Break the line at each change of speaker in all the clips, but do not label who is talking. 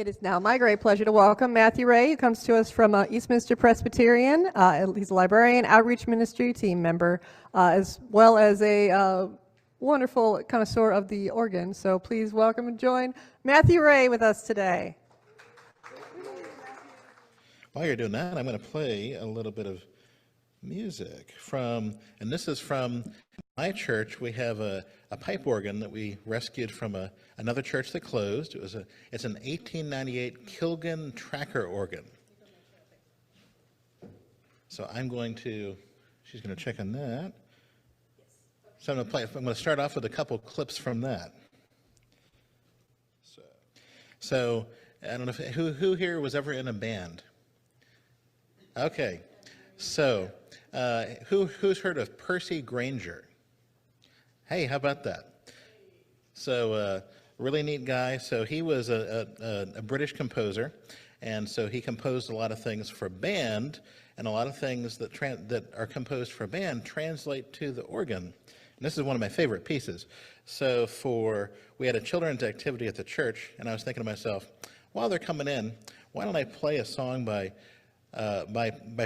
It is now my great pleasure to welcome Matthew Ray, who comes to us from Eastminster Presbyterian. He's a librarian, outreach ministry team member, as well as a wonderful connoisseur of the organ. So please welcome and join Matthew Ray with us today.
While you're doing that, I'm going to play a little bit of music from, and this is from my church. We have a pipe organ that we rescued from another church that closed. It's an 1898 Kilgan tracker organ. So she's going to check on that. So I'm going to start off with a couple clips from that. So I don't know who here was ever in a band. Okay, so who's heard of Percy Grainger? Hey, how about that? So really neat guy. So he was a British composer, and so he composed a lot of things for band, and a lot of things that are composed for band translate to the organ. And this is one of my favorite pieces. So we had a children's activity at the church, and I was thinking to myself, while they're coming in, why don't I play a song by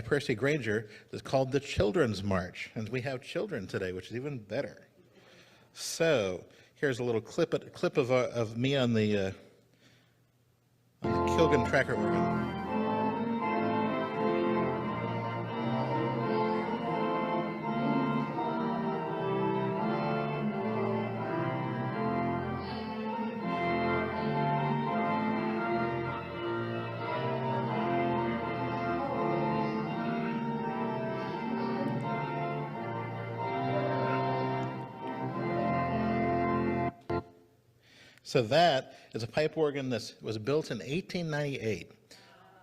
Percy Grainger that's called the Children's March, and we have children today, which is even better. So here's a little clip of me on the Kilgan tracker organ. So that is a pipe organ that was built in 1898.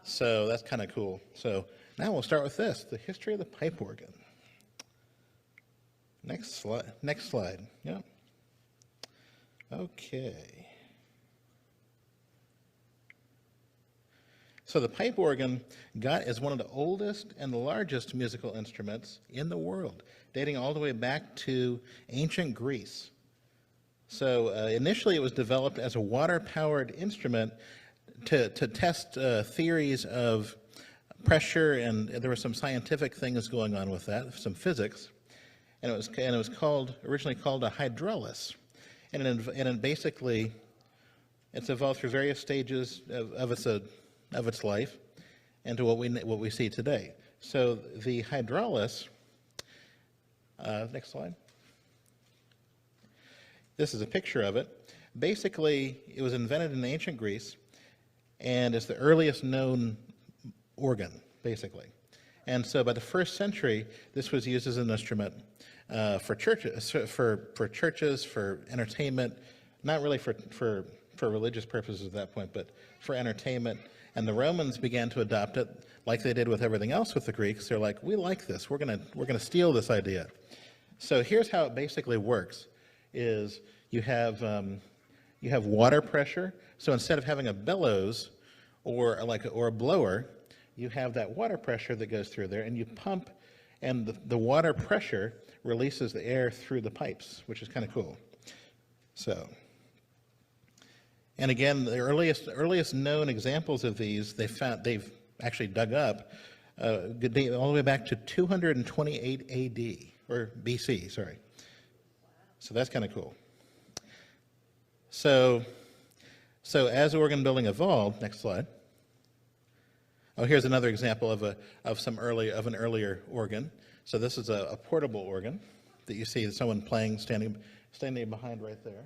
So that's kind of cool. So now we'll start with this, the history of the pipe organ. Next slide. Yeah. Okay. So the pipe organ is one of the oldest and largest musical instruments in the world, dating all the way back to ancient Greece. So initially it was developed as a water-powered instrument to test theories of pressure, and there were some scientific things going on with that, some physics, and it was originally called a hydraulis, and it basically it's evolved through various stages of its life, and to what we see today. So the hydraulis, next slide. This is a picture of it. Basically, it was invented in ancient Greece, and it's the earliest known organ, basically. And so by the 1st century, this was used as an instrument for churches, for entertainment, not really for religious purposes at that point, but for entertainment. And the Romans began to adopt it like they did with everything else with the Greeks. They're like, we like this. We're gonna steal this idea. So here's how it basically works. Is you have water pressure. So instead of having a bellows or a blower, you have that water pressure that goes through there, and you pump, and the water pressure releases the air through the pipes, which is kind of cool. So, and again, the earliest known examples of these they've actually dug up all the way back to 228 A.D. or B.C. Sorry. So that's kind of cool. So as organ building evolved, next slide. Oh, here's another example of an earlier organ. So this is a portable organ that you see someone playing, standing behind right there.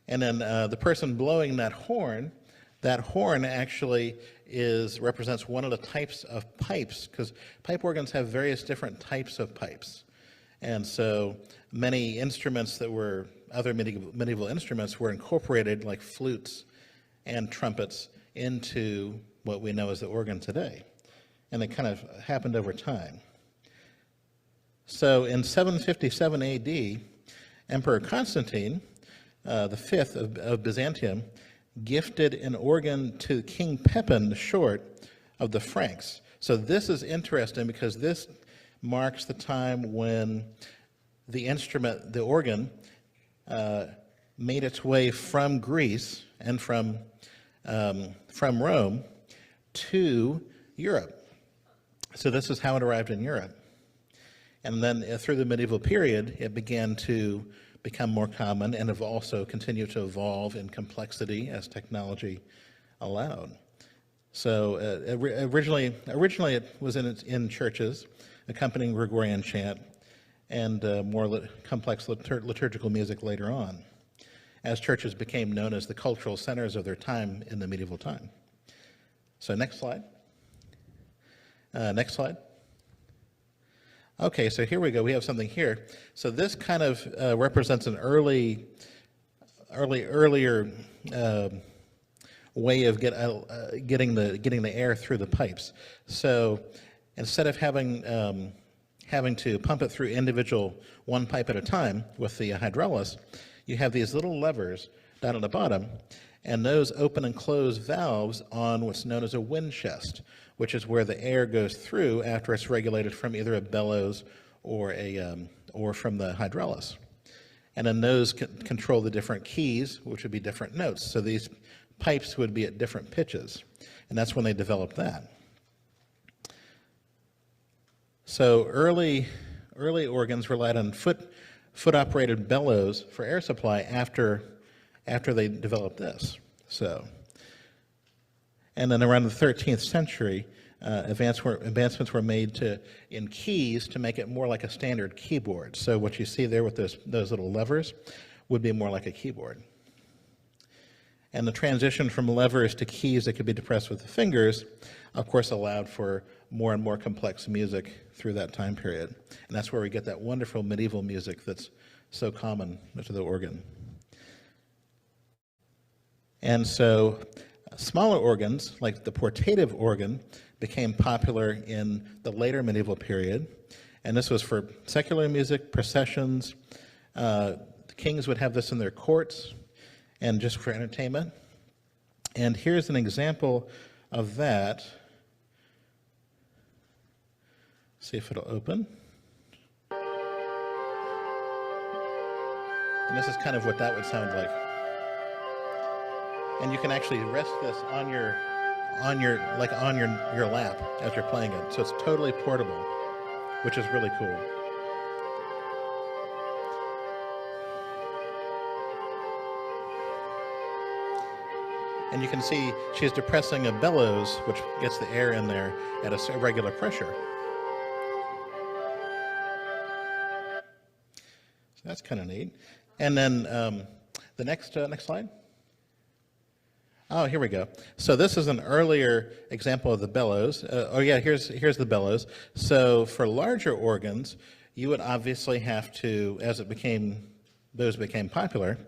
And then the person blowing that horn actually represents one of the types of pipes, because pipe organs have various different types of pipes. And so many instruments that were other medieval instruments were incorporated, like flutes and trumpets, into what we know as the organ today. And it kind of happened over time. So in 757 AD, Emperor Constantine V of Byzantium gifted an organ to King Pepin the Short of the Franks. So this is interesting because this marks the time when the organ, made its way from Greece and from Rome to Europe. So this is how it arrived in Europe. And then through the medieval period, it began to become more common and have also continued to evolve in complexity as technology allowed. So originally it was in churches, accompanying Gregorian chant, and more complex liturgical music later on, as churches became known as the cultural centers of their time in the medieval time. So next slide. Next slide. Okay, so here we go. We have something here. So this kind of represents an earlier way of getting the air through the pipes. So instead of having to pump it through one pipe at a time with the hydraulis, you have these little levers down at the bottom, and those open and close valves on what's known as a wind chest, which is where the air goes through after it's regulated from either a bellows or from the hydraulis. And then those control the different keys, which would be different notes. So these pipes would be at different pitches, and that's when they developed that. So early organs relied on foot-operated bellows for air supply after they developed this. So, and then around the 13th century, advancements were made in keys to make it more like a standard keyboard. So what you see there with those little levers would be more like a keyboard. And the transition from levers to keys that could be depressed with the fingers, of course, allowed for more and more complex music through that time period. And that's where we get that wonderful medieval music that's so common to the organ. And so smaller organs, like the portative organ, became popular in the later medieval period. And this was for secular music, processions. The kings would have this in their courts and just for entertainment. And here's an example of that. See if it'll open. And this is kind of what that would sound like. And you can actually rest this on your lap as you're playing it. So it's totally portable, which is really cool. And you can see she's depressing a bellows, which gets the air in there at a regular pressure. So that's kind of neat. And then the next slide. Oh, here we go. So this is an earlier example of the bellows. Here's the bellows. So for larger organs, you would obviously have to, as those became popular,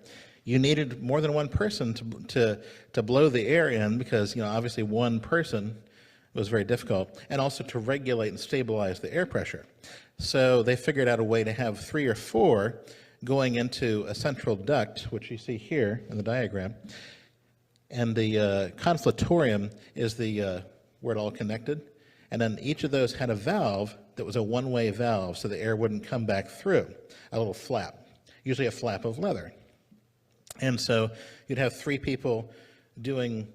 you needed more than one person to blow the air in, because obviously one person was very difficult, and also to regulate and stabilize the air pressure. So they figured out a way to have 3 or 4 going into a central duct, which you see here in the diagram. And the conflatorium is where it all connected. And then each of those had a valve that was a one-way valve, so the air wouldn't come back through, a little flap, usually a flap of leather. And so you'd have 3 people doing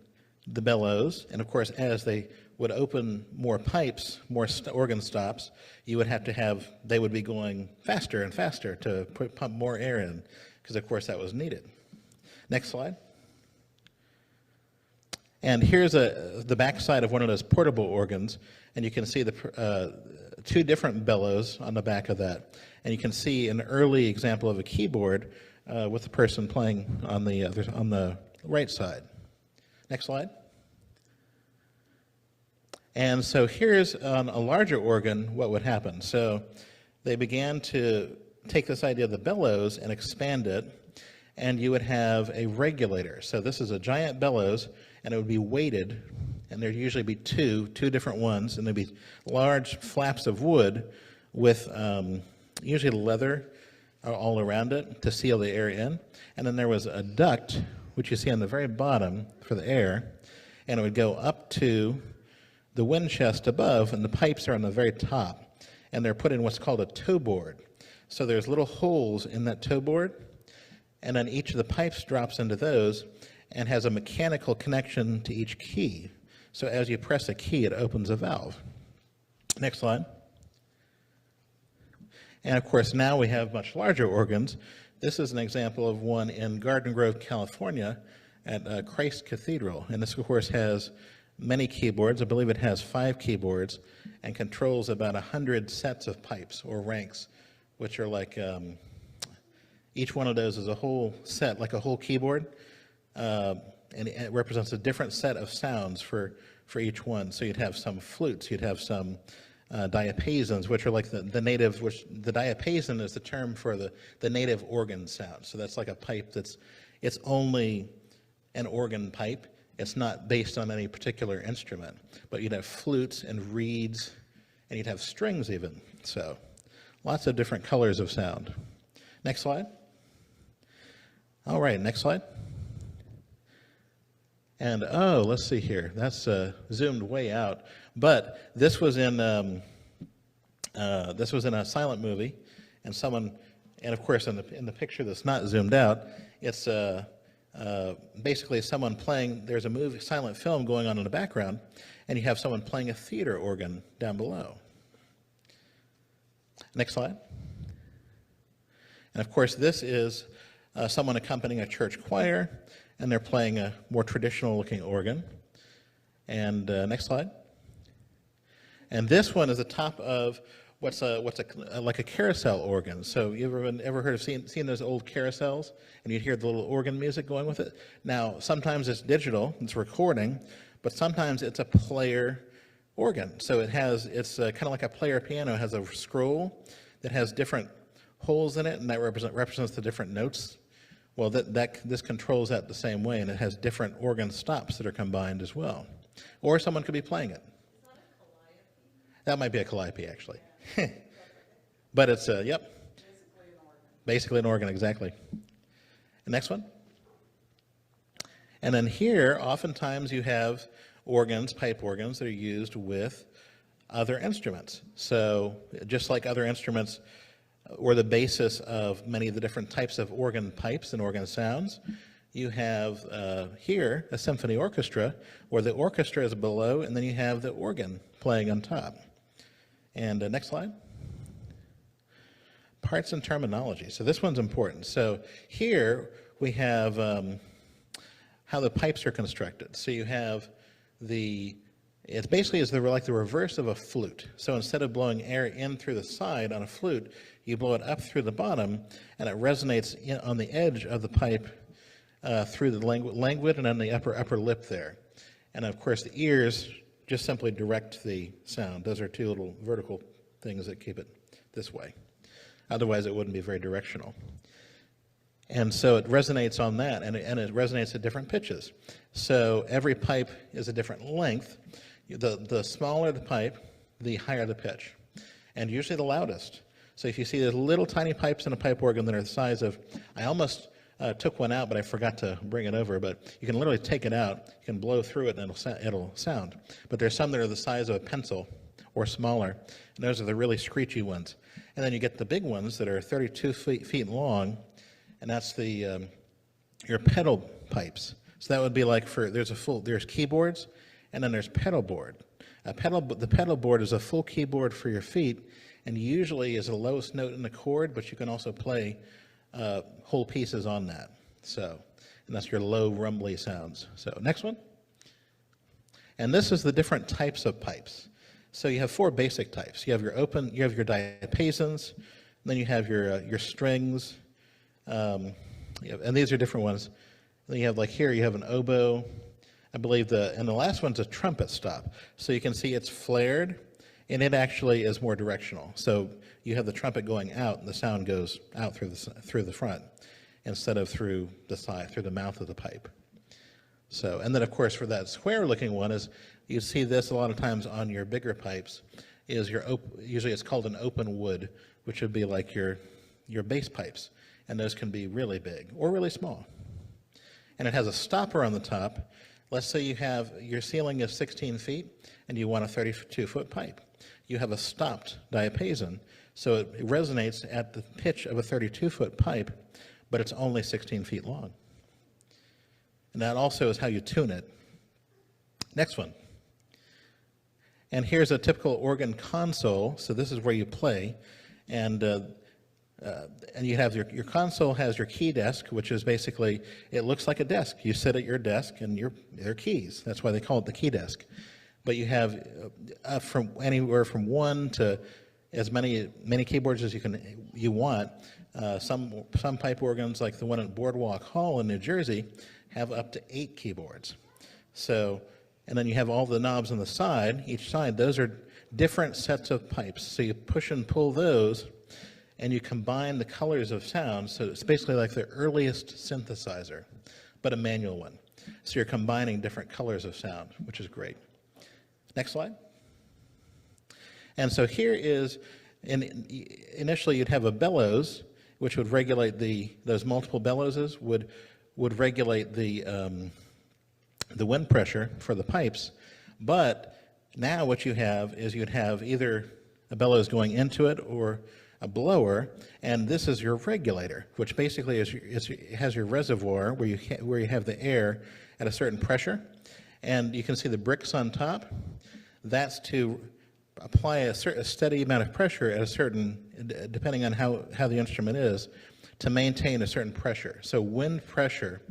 the bellows, and of course, as they would open more pipes, more organ stops, they would be going faster and faster to pump more air in, because of course that was needed. Next slide. And here's the backside of one of those portable organs, and you can see the 2 different bellows on the back of that. And you can see an early example of a keyboard with the person playing on the right side. Next slide. And so here's on a larger organ what would happen. So they began to take this idea of the bellows and expand it, and you would have a regulator. So this is a giant bellows, and it would be weighted, and there'd usually be two different ones, and there'd be large flaps of wood with usually leather all around it to seal the air in. And then there was a duct, which you see on the very bottom for the air, and it would go up to the wind chest above, and the pipes are on the very top, and they're put in what's called a toe board. So there's little holes in that toe board, and then each of the pipes drops into those, and has a mechanical connection to each key. So as you press a key, it opens a valve. Next slide. And of course, now we have much larger organs. This is an example of one in Garden Grove, California, at Christ Cathedral. And this, of course, has many keyboards. I believe it has 5 keyboards and controls about 100 sets of pipes or ranks, which are like, each one of those is a whole set, like a whole keyboard. And it represents a different set of sounds for each one. So you'd have some flutes, you'd have some diapasons, which are like the native, which the diapason is the term for the native organ sound. So that's like a pipe it's only an organ pipe. It's not based on any particular instrument. But you'd have flutes and reeds, and you'd have strings even. So lots of different colors of sound. Next slide. All right, next slide. And let's see here. That's zoomed way out. But this was in a silent movie, and of course in the picture that's not zoomed out, it's basically someone playing. There's a silent film going on in the background, and you have someone playing a theater organ down below. Next slide. And of course, this is someone accompanying a church choir, and they're playing a more traditional-looking organ. And next slide. And this one is the top of what's like a carousel organ. So you ever heard of seen those old carousels, and you'd hear the little organ music going with it? Now, sometimes it's digital, it's recording, but sometimes it's a player organ. So it's kind of like a player piano. It has a scroll that has different holes in it, and that represents the different notes. Well, this controls that the same way, and it has different organ stops that are combined as well. Or someone could be playing it.
Is that a calliope?
That might be a calliope, actually. But it's, yep.
Basically an organ.
Basically an organ, exactly. The next one. And then here, oftentimes you have organs, pipe organs, that are used with other instruments. So just like other instruments were the basis of many of the different types of organ pipes and organ sounds, you have here a symphony orchestra, where the orchestra is below, and then you have the organ playing on top. And next slide. Parts and terminology. So this one's important. So here we have how the pipes are constructed. So you have it basically is like the reverse of a flute. So instead of blowing air in through the side on a flute, you blow it up through the bottom, and it resonates on the edge of the pipe through the languid and on the upper lip there. And of course, the ears just simply direct the sound. Those are 2 little vertical things that keep it this way. Otherwise, it wouldn't be very directional. And so it resonates on that, and it resonates at different pitches. So every pipe is a different length. The smaller the pipe, the higher the pitch, and usually the loudest. So if you see the little tiny pipes in a pipe organ that are the size of, I almost took one out, but I forgot to bring it over, but you can literally take it out, you can blow through it, and it'll sound. But there's some that are the size of a pencil or smaller, and those are the really screechy ones. And then you get the big ones that are 32 feet long, and that's your pedal pipes. So that would be like there's keyboards, and then there's pedal board. The pedal board is a full keyboard for your feet, and usually is the lowest note in the chord, but you can also play whole pieces on that. So, and that's your low rumbly sounds. So next one. And this is the different types of pipes. So you have 4 basic types. You have your diapasons, then you have your strings, and these are different ones. Then you have, like here, you have an oboe. I believe and the last one's a trumpet stop. So you can see it's flared, and it actually is more directional. So you have the trumpet going out, and the sound goes out through the front instead of through the side, through the mouth of the pipe. So, and then of course for that square-looking one is, you see this a lot of times on your bigger pipes, is usually it's called an open wood, which would be like your bass pipes, and those can be really big or really small. And it has a stopper on the top. Let's say your ceiling is 16 feet, and you want a 32-foot pipe. You have a stopped diapason, so it resonates at the pitch of a 32-foot pipe, but it's only 16 feet long. And that also is how you tune it. Next one. And here's a typical organ console. So this is where you play. And you have your console has your key desk, which is basically, it looks like a desk. You sit at your desk and there are keys. That's why they call it the key desk. But you have from anywhere from 1 to as many keyboards as you want. Some pipe organs, like the one at Boardwalk Hall in New Jersey, have up to 8 keyboards. So, and then you have all the knobs on the side. Each side, those are different sets of pipes. So you push and pull those, and you combine the colors of sound. So it's basically like the earliest synthesizer, but a manual one. So you're combining different colors of sound, which is great. Next slide. And so here is, initially you'd have a bellows, which would regulate those multiple bellowses, would regulate the wind pressure for the pipes. But now what you have is you'd have either a bellows going into it or a blower, and this is your regulator, which basically has your reservoir where you have the air at a certain pressure. And you can see the bricks on top. That's to apply a steady amount of pressure at a certain, depending on how the instrument is, to maintain a certain pressure. So wind pressure,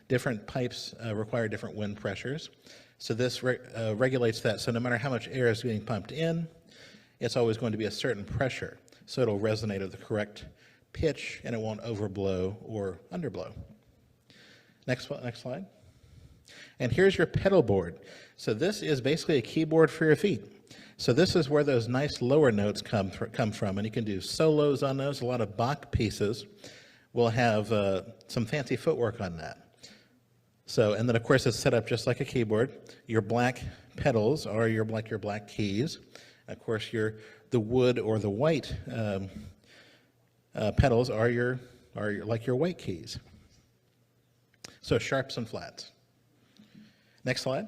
different pipes require different wind pressures. So this regulates that. So no matter how much air is being pumped in, it's always going to be a certain pressure. So it'll resonate at the correct pitch, and it won't overblow or underblow. Next slide. And here's your pedal board. So this is basically a keyboard for your feet. So this is where those nice lower notes come from, and you can do solos on those. A lot of Bach pieces will have some fancy footwork on that. So, and then of course it's set up just like a keyboard. Your black pedals are your black keys. Of course, the wood or the white pedals are like your white keys. So sharps and flats. Next slide.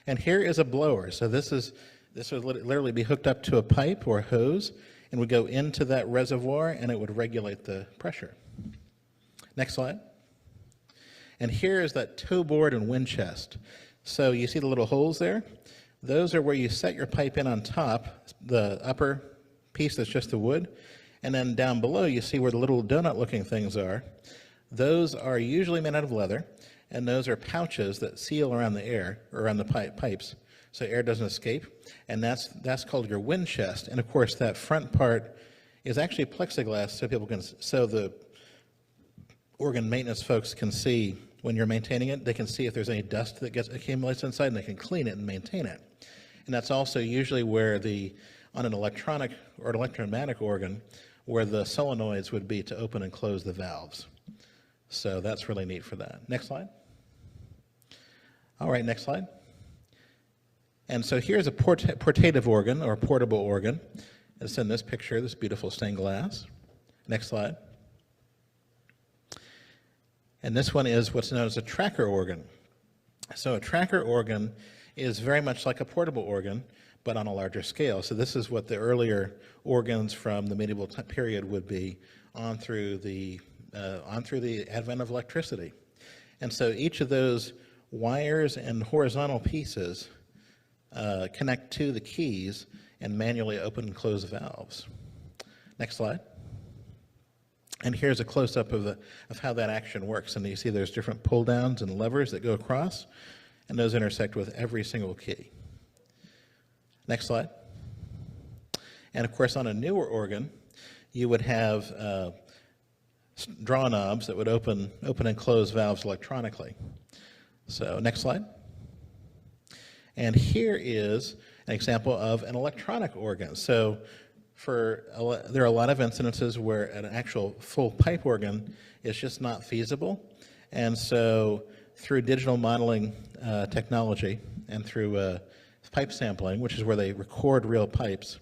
And here is a blower. So this would literally be hooked up to a pipe or a hose, and would go into that reservoir, and it would regulate the pressure. Next slide. And here is that toe board and wind chest. So you see the little holes there? Those are where you set your pipe in on top, the upper piece that's just the wood, and then down below you see where the little donut-looking things are. Those are usually made out of leather, and those are pouches that seal around the air, or around the pipes, so air doesn't escape, and that's called your wind chest. And of course that front part is actually plexiglass, so the organ maintenance folks can see when you're maintaining it. They can see if there's any dust that accumulates inside, and they can clean it and maintain it. And that's also usually where on an electronic or an electromagnetic organ, where the solenoids would be to open and close the valves. So that's really neat for that. Next slide. All right, next slide. And so here's a portative organ, or portable organ. It's in this picture, this beautiful stained glass. Next slide. And this one is what's known as a tracker organ. So a tracker organ is very much like a portable organ, but on a larger scale. So this is what the earlier organs from the medieval period would be on through the advent of electricity. And so each of those wires and horizontal pieces connect to the keys and manually open and close valves. Next slide. And here's a close-up of how that action works. And you see there's different pull-downs and levers that go across, and those intersect with every single key. Next slide. And of course, on a newer organ, you would have draw knobs that would open and close valves electronically. So next slide. And here is an example of an electronic organ. So there are a lot of incidences where an actual full pipe organ is just not feasible. And so through digital modeling technology and through pipe sampling, which is where they record real pipes,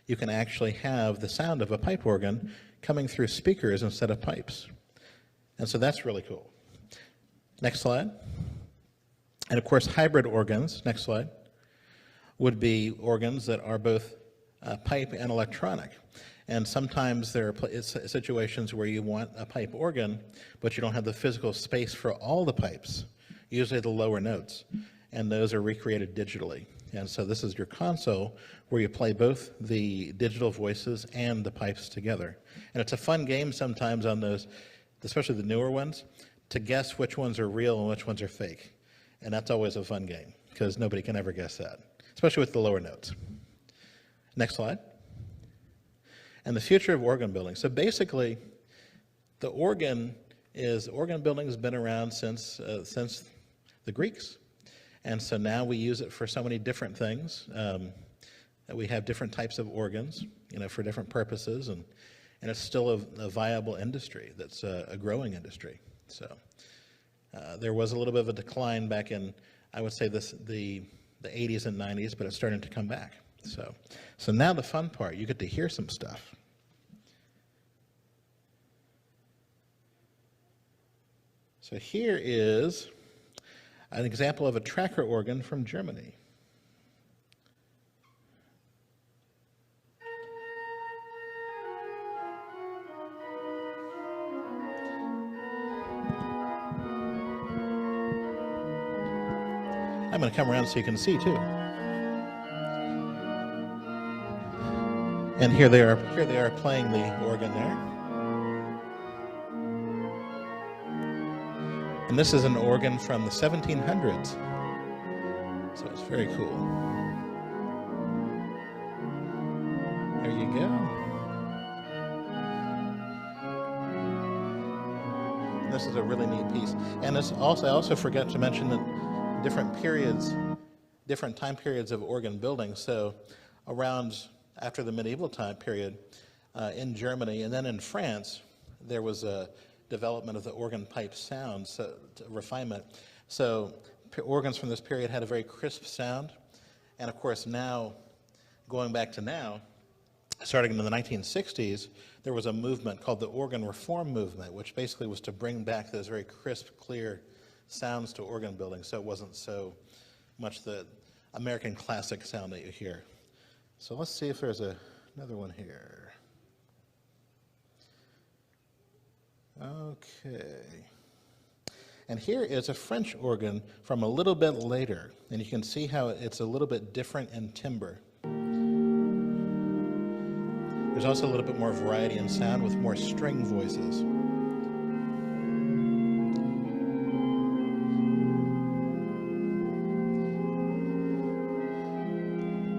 you can actually have the sound of a pipe organ coming through speakers instead of pipes. And so that's really cool. Next slide. And of course, hybrid organs, next slide, would be organs that are both pipe and electronic. And sometimes there are situations where you want a pipe organ, but you don't have the physical space for all the pipes, usually the lower notes, and those are recreated digitally. And so this is your console where you play both the digital voices and the pipes together. And it's a fun game sometimes on those, especially the newer ones, to guess which ones are real and which ones are fake. And that's always a fun game, because nobody can ever guess that, especially with the lower notes. Next slide. And the future of organ building. So basically, the organ building has been around since the Greeks. And so now we use it for so many different things. We have different types of organs, for different purposes, and it's still a viable industry that's a growing industry. So there was a little bit of a decline back in, I would say, the 80s and 90s, but it's starting to come back. So now the fun part, you get to hear some stuff. So here is an example of a tracker organ from Germany. I'm going to come around so you can see too. And here they are playing the organ there. And this is an organ from the 1700s. So it's very cool. There you go. And this is a really neat piece. And this also, I also forgot to mention that different time periods of organ building. So around after the medieval time period in Germany and then in France, there was a development of the organ pipe sound, refinement. So organs from this period had a very crisp sound. And of course now, going back to now, starting in the 1960s, there was a movement called the organ reform movement, which basically was to bring back those very crisp, clear sounds to organ building, so it wasn't so much the American classic sound that you hear. So let's see if there's another one here. Okay. And here is a French organ from a little bit later, and you can see how it's a little bit different in timbre. There's also a little bit more variety in sound with more string voices.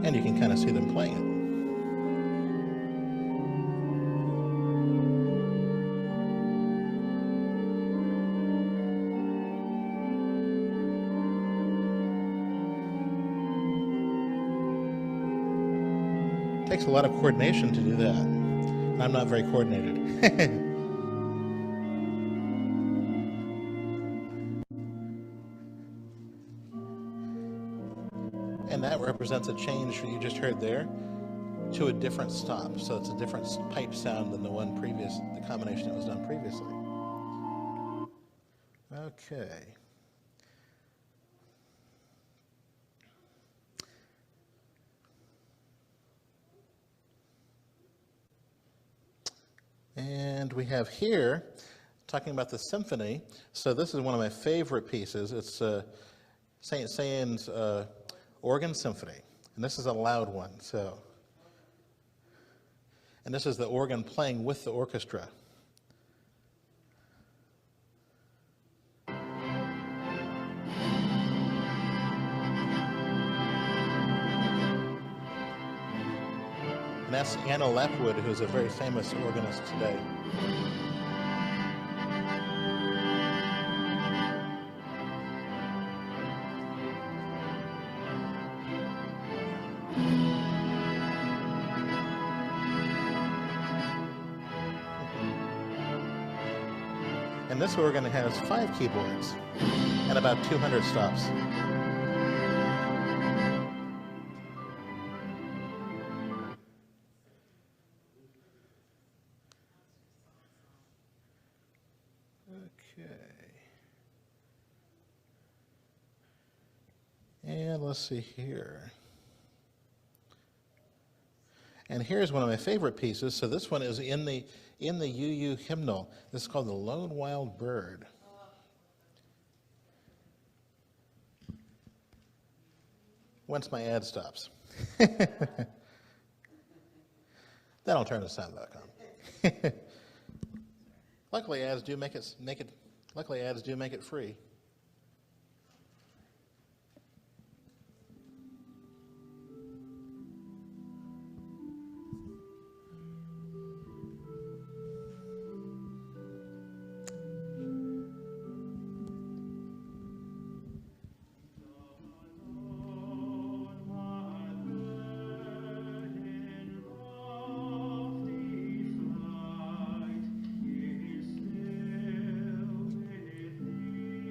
And you can kind of see them playing it. Takes a lot of coordination to do that. And I'm not very coordinated. And that represents a change that you just heard there to a different stop. So it's a different pipe sound than the combination that was done previously. Okay. And we have here, talking about the symphony. So this is one of my favorite pieces. It's Saint-Saëns organ symphony. And this is a loud one. And this is the organ playing with the orchestra. And that's Anna Lapwood, who's a very famous organist today. And this organ has 5 keyboards and about 200 stops. And let's see here. And here's one of my favorite pieces. So this one is in the UU hymnal. This is called The Lone Wild Bird. Once my ad stops. Then I'll turn the sound back on. Luckily, ads do make it free.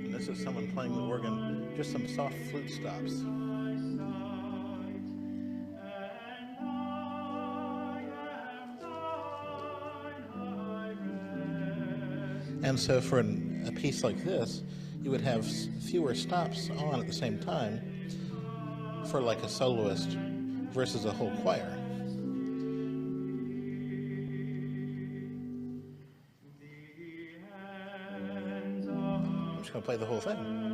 This is someone playing the organ, just some soft flute stops. And so for a piece like this, you would have fewer stops on at the same time for like a soloist versus a whole choir. I'm just going to play the whole thing.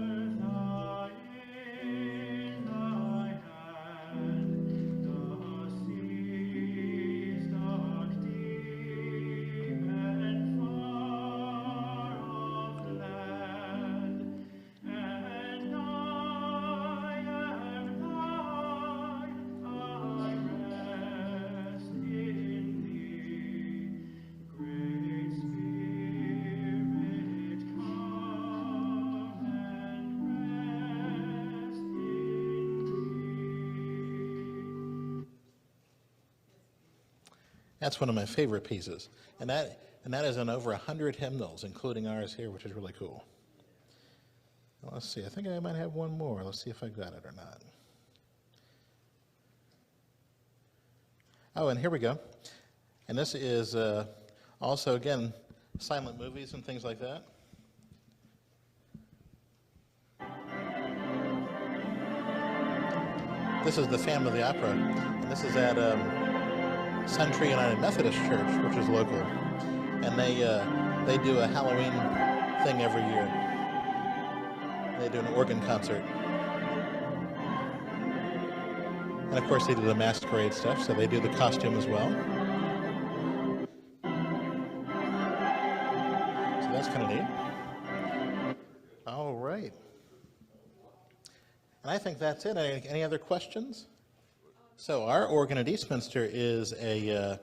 That's one of my favorite pieces. And that is in over 100 hymnals, including ours here, which is really cool. Well, let's see. I think I might have one more. Let's see if I got it or not. Oh, and here we go. And this is also, again, silent movies and things like that. This is the Phantom of the Opera. And this is at Suntree United Methodist Church, which is local, and they do a Halloween thing every year. They do an organ concert, and of course they do the masquerade stuff, so they do the costume as well. So that's kind of neat. All right, and I think that's it. Any other questions? So our organ at Eastminster is a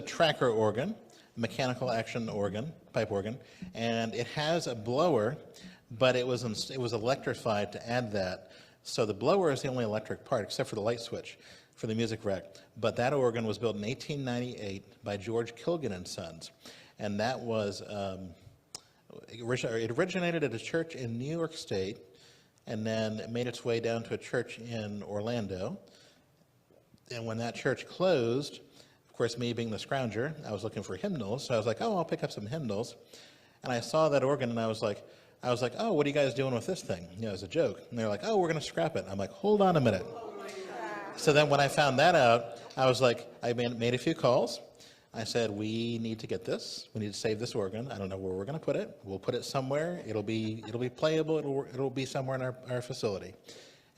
tracker organ, mechanical action organ, pipe organ, and it has a blower, but it was electrified to add that. So the blower is the only electric part, except for the light switch for the music rack. But that organ was built in 1898 by George Kilgan and Sons, and that was it originated at a church in New York State, and then it made its way down to a church in Orlando. And when that church closed, of course, me being the scrounger, I was looking for hymnals. So I was like, oh, I'll pick up some hymnals. And I saw that organ, and I was like, oh, what are you guys doing with this thing? You know, as a joke. And they're like, oh, we're going to scrap it. I'm like, hold on a minute. So then when I found that out, I was like, I made a few calls. I said, we need to get this. We need to save this organ. I don't know where we're going to put it. We'll put it somewhere. It'll be playable. It'll be somewhere in our facility.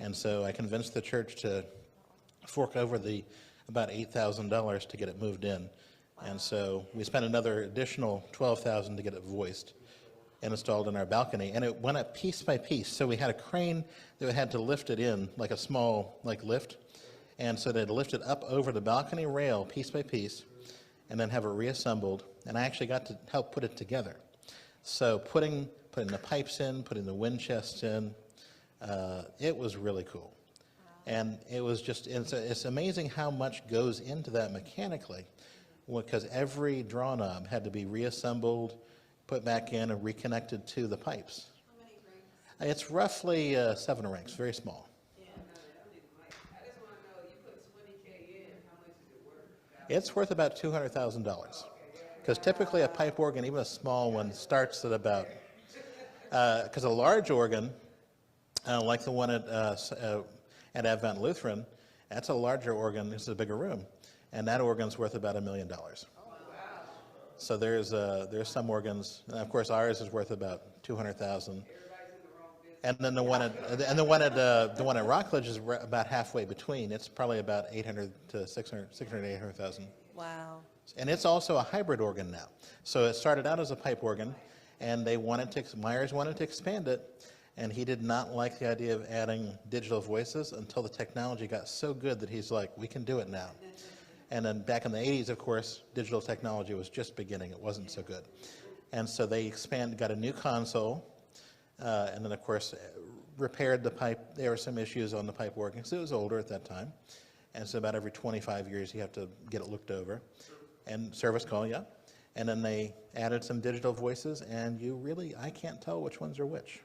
And so I convinced the church to fork over about $8,000 to get it moved in. And so we spent another additional $12,000 to get it voiced and installed in our balcony. And it went up piece by piece. So we had a crane that had to lift it in, like a small lift. And so they'd lift it up over the balcony rail piece by piece and then have it reassembled. And I actually got to help put it together. So putting the pipes in, putting the wind chests in, it was really cool. And it was just, it's amazing how much goes into that mechanically, because every draw knob had to be reassembled, put back in, and reconnected to the pipes.
How many rings?
It's roughly 7 rings, very small.
Yeah, I just want to know, you put 20K in, how much is it worth?
It's worth about $200,000, because typically a pipe organ, even a small one, starts at about, because a large organ, like the one at Advent Lutheran, that's a larger organ, this is a bigger room. and that organ's worth about $1 million. So there's some organs, and of course ours is worth about 200,000. And then the one at Rockledge is about halfway between. It's probably about 800 to 600, 800,000.
Wow.
And it's also a hybrid organ now. So it started out as a pipe organ, and Myers wanted to expand it, and he did not like the idea of adding digital voices until the technology got so good that he's like, we can do it now. And then back in the 80s, of course, digital technology was just beginning. It wasn't so good. And so they got a new console, and then, of course, repaired the pipe. There were some issues on the pipe organ because it was older at that time. And so about every 25 years, you have to get it looked over. And service call, yeah. And then they added some digital voices, and I can't tell which ones are which.